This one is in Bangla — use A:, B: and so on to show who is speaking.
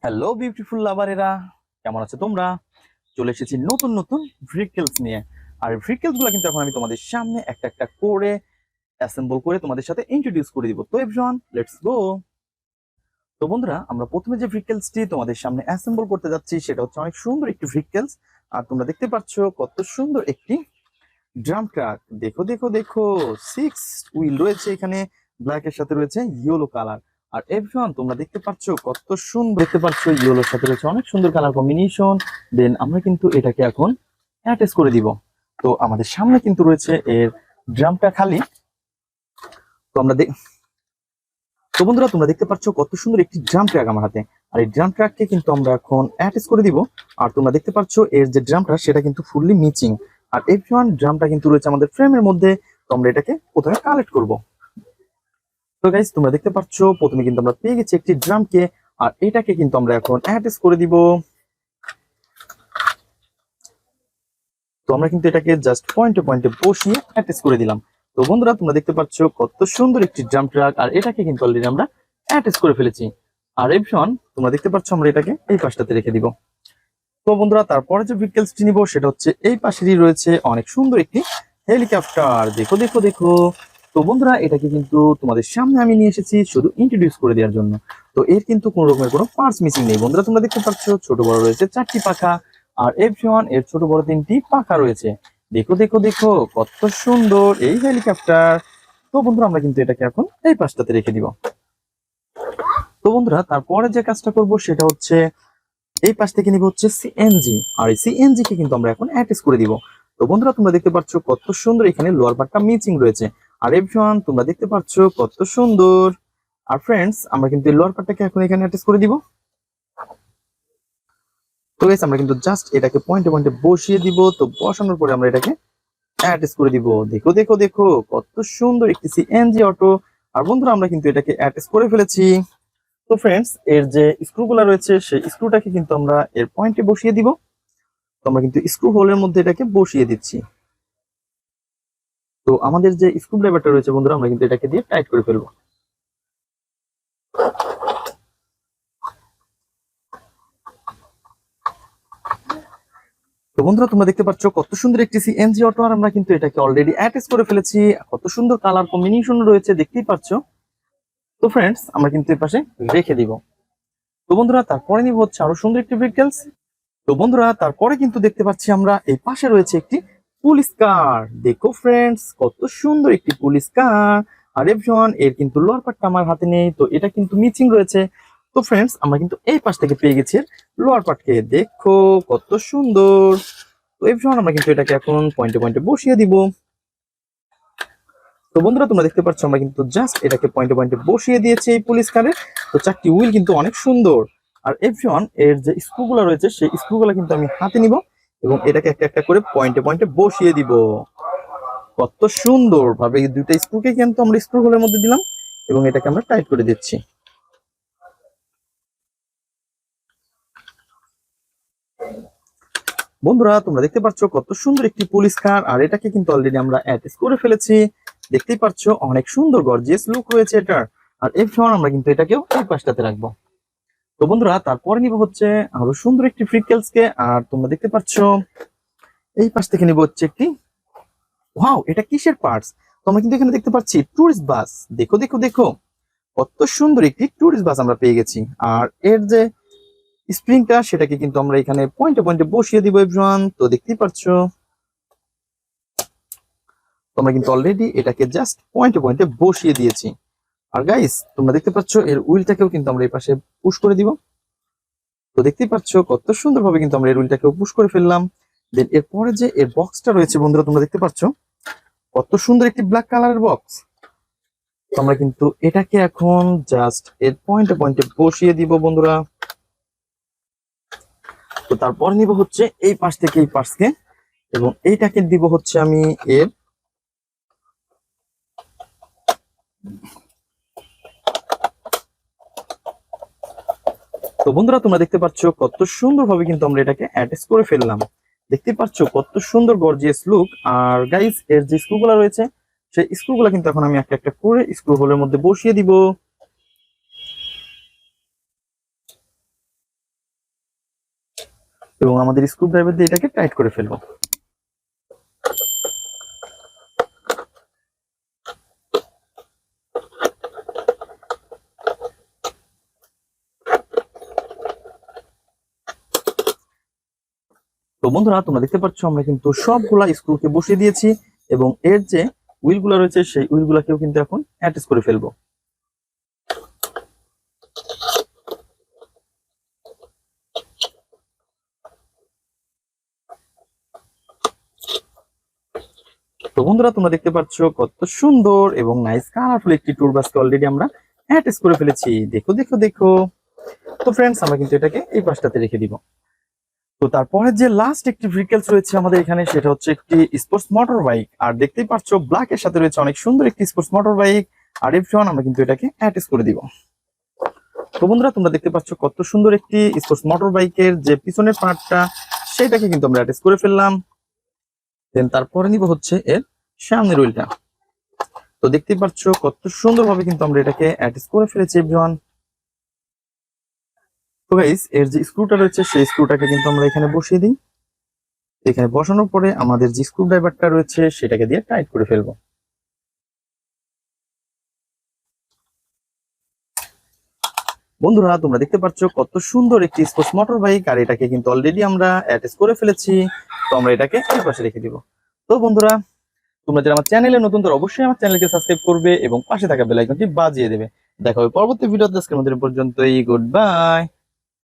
A: হ্যালো বিউটিফুল লাভারেরা, কেমন আছো তোমরা? চলে এসেছি নতুন নতুন ভেহিকেলস নিয়ে। আর ভেহিকেলস গুলো কিন্তু এখন আমি তোমাদের সামনে একটা একটা করে অ্যাসেম্বল করে তোমাদের সাথে ইন্ট্রোডিউস করে দিব। তো এভরিওয়ান, লেটস গো। তো বন্ধুরা, আমরা প্রথমে যে ভেহিকেলসটি তোমাদের সামনে অ্যাসেম্বল করতে যাচ্ছি সেটা হচ্ছে অনেক সুন্দর একটি ভেহিকেলস। আর তোমরা দেখতে পাচ্ছ কত সুন্দর একটি ড্রাম ট্রাক। দেখো দেখো দেখো, 6 হুইল রয়েছে এখানে, ব্ল্যাক এর সাথে রয়েছে ইয়েলো কালার। আর এভরিওয়ান, তোমরা দেখতে পাচ্ছ কত সুন্দর, দেখতে পাচ্ছ ইয়েলোর সাথে রয়েছে অনেক সুন্দর কালার কম্বিনেশন। দেন আমরা কিন্তু এটাকে এখন অ্যাটাচ করে দিব। তো আমাদের সামনে কিন্তু রয়েছে এর ড্রামটা খালি। তো আমরা তো বন্ধুরা, তোমরা দেখতে পাচ্ছ কত সুন্দর একটি ড্রাম ট্র্যাক আমার হাতে। আর এই ড্রাম ট্র্যাককে কিন্তু আমরা এখন অ্যাটাচ করে দিব। আর তোমরা দেখতে পাচ্ছ এর যে ড্রামটা সেটা কিন্তু ফুললি মিচিং। আর এভরিওয়ান, ড্রামটা কিন্তু রয়েছে আমাদের ফ্রেমের মধ্যে। তো আমরা এটাকে প্রথমে কালেক্ট করব। তো গাইস, তোমরা দেখতে পাচ্ছ প্রথমে কিন্তু আমরা পেয়ে গেছি একটি ড্রামকে। আর এটাকে কিন্তু আমরা এখন অ্যাটাচ করে দিব। তো আমরা কিন্তু এটাকে জাস্ট পয়েন্টে পয়েন্টে বসিয়ে অ্যাটাচ করে দিলাম। তো বন্ধুরা, তোমরা দেখতে পাচ্ছ কত সুন্দর একটি ড্রাম ট্রাক। আর এটাকে কিন্তু অলরেডি আমরা অ্যাটাচ করে ফেলেছি। আর এভরিওয়ান, তোমরা দেখতে পাচ্ছ আমরা এটাকে এই পাশটাতে রেখে দিব। তো বন্ধুরা, তারপরে যে ভেহিকেলসটি নিব সেটা হচ্ছে এই পাশেরই রয়েছে অনেক সুন্দর একটি হেলিকপ্টার। দেখো দেখো দেখো। তো বন্ধুরা, এটাকে কিন্তু তোমাদের সামনে আমি নিয়ে এসেছি শুধু ইন্ট্রোডিউস করে দেওয়ার জন্য। তো এর কিন্তু কোনো রকমের কোনো পার্টস মিসিং নেই। বন্ধুরা, তোমরা দেখতে পাচ্ছ ছোট বড় রয়েছে 4টি পাখা। আর এভরিওয়ান, এর ছোট বড় 3টি পাখা রয়েছে। দেখো দেখো দেখো, কত সুন্দর এই হেলিকপ্টার। তো বন্ধুরা, আমরা কিন্তু এটাকে এখন এই পাশটাতে রেখে দিব। তো বন্ধুরা, তারপরে যে কাজটা করব সেটা হচ্ছে এই পাশ থেকে নিব হচ্ছে সিএনজি। আর এই সিএনজি কে কিন্তু আমরা এখন অ্যাটাচ করে দিব। তো বন্ধুরা, তোমরা দেখতে পাচ্ছ কত সুন্দর এখানে লোয়ার পার্টটা মিচিং রয়েছে। আর এভরিওয়ান, তোমরা দেখতে পাচ্ছ কত সুন্দর। আর ফ্রেন্ডস, আমরা কিন্তু এই লোয়ার পার্টটাকে এখন এখানে অ্যাটাচ করে দিব। তো গাইস, আমরা কিন্তু জাস্ট এটাকে পয়েন্টে পয়েন্টে বসিয়ে দিব। তো বসানোর পরে আমরা এটাকে অ্যাটাচ করে দিব। দেখো দেখো দেখো, কত সুন্দর একটি সিএনজি অটো। আর বন্ধুরা, আমরা কিন্তু এটাকে অ্যাটাচ করে ফেলেছি। তো ফ্রেন্ডস, এর যে স্ক্রুগুলো রয়েছে সেই স্ক্রুটাকে কিন্তু আমরা এর পয়েন্টে বসিয়ে দিব। তো আমরা কিন্তু স্ক্রু হোলের মধ্যে এটাকে বসিয়ে দিচ্ছি। তো আমাদের যে স্ক্রু ড্রাইভারটা রয়েছে বন্ধুরা, আমরা কিন্তু এটাকে দিয়ে টাইট করে ফেলবো। তো বন্ধুরা, তোমরা দেখতে পাচ্ছ কত সুন্দর একটি সিএনজি অটো। আর আমরা কিন্তু এটাকে অলরেডি অ্যাটাচ করে ফেলেছি। কত সুন্দর কালার কম্বিনেশন রয়েছে, দেখতেই পাচ্ছ। তো ফ্রেন্ডস, আমরা কিন্তু এর পাশে রেখে দিব। তো বন্ধুরা, তারপরে নিব হচ্ছে আরো সুন্দর একটি ভেহিকলস। তো বন্ধুরা, তারপরে কিন্তু দেখতে পাচ্ছি আমরা এই পাশে রয়েছে একটি পুলিশ কার। দেখো ফ্রেন্ডস, কত সুন্দর একটি পুলিশ কার। আর এভরিওয়ান, এর কিন্তু লোয়ার পার্টটা আমার হাতে নেই, তো এটা কিন্তু মিচিং রয়েছে। তো ফ্রেন্ডস, আমরা কিন্তু এই পাশ থেকে পেয়ে গেছি লোয়ার পার্টকে। দেখো কত সুন্দর। তো এভরিওয়ান, আমরা কিন্তু এটাকে এখন পয়েন্টে পয়েন্টে বসিয়ে দিব। তো বন্ধুরা, তোমরা দেখতে পাচ্ছ আমরা কিন্তু জাস্ট এটাকে পয়েন্টে পয়েন্টে বসিয়ে দিয়েছি এই পুলিশ কারে। তো 4টি হুইল কিন্তু অনেক সুন্দর। আর এভরিওয়ান, এর যে স্ক্রুগুলো রয়েছে সেই স্ক্রুগুলো কিন্তু আমি হাতে নিব এবং এটাকে একটা একটা করে পয়েন্টে পয়েন্টে বসিয়ে দিব। কত সুন্দর ভাবে এই দুইটা স্ক্রুকে কিন্তু আমরা স্ক্রু হোলের মধ্যে দিলাম এবং এটাকে আমরা টাইট করে দিচ্ছি। বন্ধুরা, তোমরা দেখতে পাচ্ছ কত সুন্দর একটি পুলিশ কার। আর এটাকে কিন্তু অলরেডি আমরা অ্যাটাচ করে ফেলেছি। দেখতেই পাচ্ছ অনেক সুন্দর গর্জিয়াস লুক রয়েছে এটার। আর এভরিওয়ান, আমরা কিন্তু এটাকেও এই পাশটাতে রাখবো। তো বন্ধুরা, তারপরে নিব হচ্ছে আরো সুন্দর একটি ফ্রিকেলস কে। আর তোমরা দেখতে পাচ্ছ এই পাশ থেকে নিব হচ্ছে একটি, ওয়াও, এটা কিসের পার্টস? তো আমরা কিন্তু এখানে দেখতে পাচ্ছি টুরিস্ট বাস। দেখো দেখো দেখো, কত সুন্দর একটি টুরিস্ট বাস আমরা পেয়ে গেছি। আর এর যে স্প্রিংটা সেটাকে কিন্তু আমরা এখানে পয়েন্টে পয়েন্টে বসিয়ে দিব এভরিওয়ান। তো দেখতেই পাচ্ছ তোমরা কিন্তু অলরেডি এটাকে জাস্ট পয়েন্টে পয়েন্টে বসিয়ে দিয়েছি। আর গাইস, তোমরা দেখতে পাচ্ছ এর উইলটাকেও কিন্তু আমরা এই পাশে পুশ করে দিব। তো দেখতেই পাচ্ছ কত সুন্দরভাবে কিন্তু আমরা এর উইলটাকেও পুশ করে ফেললাম। দেন এরপরে যে এর বক্সটা রয়েছে বন্ধুরা, তোমরা দেখতে পাচ্ছ কত সুন্দর একটি ব্ল্যাক কালারের বক্স। তো আমরা কিন্তু এটাকে এখন জাস্ট এর পয়েন্টে পয়েন্টে বসিয়ে দিব বন্ধুরা। তো তারপর নিব হচ্ছে এই পাশ থেকে এই পাশকে এবং এইটাকে দিব হচ্ছে আমি এর, তো বন্ধুরা, তোমরা দেখতে পাচ্ছ কত সুন্দরভাবে কিন্তু আমরা এটাকে অ্যাটাচ করে ফেললাম। দেখতে পাচ্ছ কত সুন্দর গর্জিয়াস লুক। আর গাইস, এর যে স্ক্রুগুলো রয়েছে সেই স্ক্রুগুলো কিন্তু এখন আমি একটা একটা করে স্ক্রু হোলের মধ্যে বসিয়ে দিব। এবং আমাদের স্ক্রু ড্রাইভার দিয়ে এটাকে টাইট করে ফেলবো। তো বন্ধুরা তোমরা দেখতে পাচ্ছ আমরা কিন্তু সবগুলা স্ক্রুকে বসিয়ে দিয়েছি এবং এর যে হুইলগুলো রয়েছে সেই হুইলগুলোকেও কিন্তু এখন অ্যাটাচ করে ফেলবো। তো বন্ধুরা তোমরা দেখতে পাচ্ছ কত সুন্দর এবং নাইস কালারফুল একটি ট্যুর বাসকে অলরেডি আমরা অ্যাটাচ করে ফেলেছি। দেখো দেখো দেখো। তো ফ্রেন্ডস আমরা কিন্তু এটাকে এই পাশটাতে রেখে দিব। তো তারপরে যে লাস্ট একটি ভেহিকলস রয়েছে আমাদের এখানে সেটা হচ্ছে একটি স্পোর্টস মোটর বাইক। আর দেখতেই পাচ্ছ ব্ল্যাক এর সাথে রয়েছে অনেক সুন্দর একটি স্পোর্টস মোটর বাইক। আর এভরিওয়ান আমরা কিন্তু এটাকে অ্যাটাচ করে দিব। তো বন্ধুরা তোমরা দেখতে পাচ্ছ কত সুন্দর একটি স্পোর্টস মোটর বাইকের যে পিছনের পার্টটা সেটাকে কিন্তু আমরা অ্যাটাচ করে ফেললাম। দেন তারপরে নিব হচ্ছে এর সামনের হুইলটা। তো দেখতেই পাচ্ছ কত সুন্দরভাবে কিন্তু আমরা এটাকে অ্যাটাচ করে ফেলেছি এভরিওয়ান। তো গাইস এর যে স্ক্রুটা রয়েছে সেই স্ক্রুটাকে কিন্তু আমরা এখানে বসিয়ে দিই। এখানে বসানোর পরে আমাদের যে স্ক্রু ড্রাইভারটা রয়েছে সেটাকে দিয়ে টাইট করে ফেলবো। বন্ধুরা তোমরা দেখতে পাচ্ছ কত সুন্দর একটি স্পোর্টস মোটর বাইক। আর এটাকে কিন্তু অলরেডি আমরা অ্যাটাচ করে ফেলেছি। তো আমরা এটাকে এই পাশে রেখে দিব। তো বন্ধুরা তোমরা যারা আমার চ্যানেলে নতুন তারা অবশ্যই আমার চ্যানেলকে সাবস্ক্রাইব করবে এবং পাশে থাকা বেল আইকনটি বাজিয়ে দেবে। দেখা হবে পরবর্তী ভিডিওতে। আজকের মধ্যে পর্যন্তই, গুড বাই।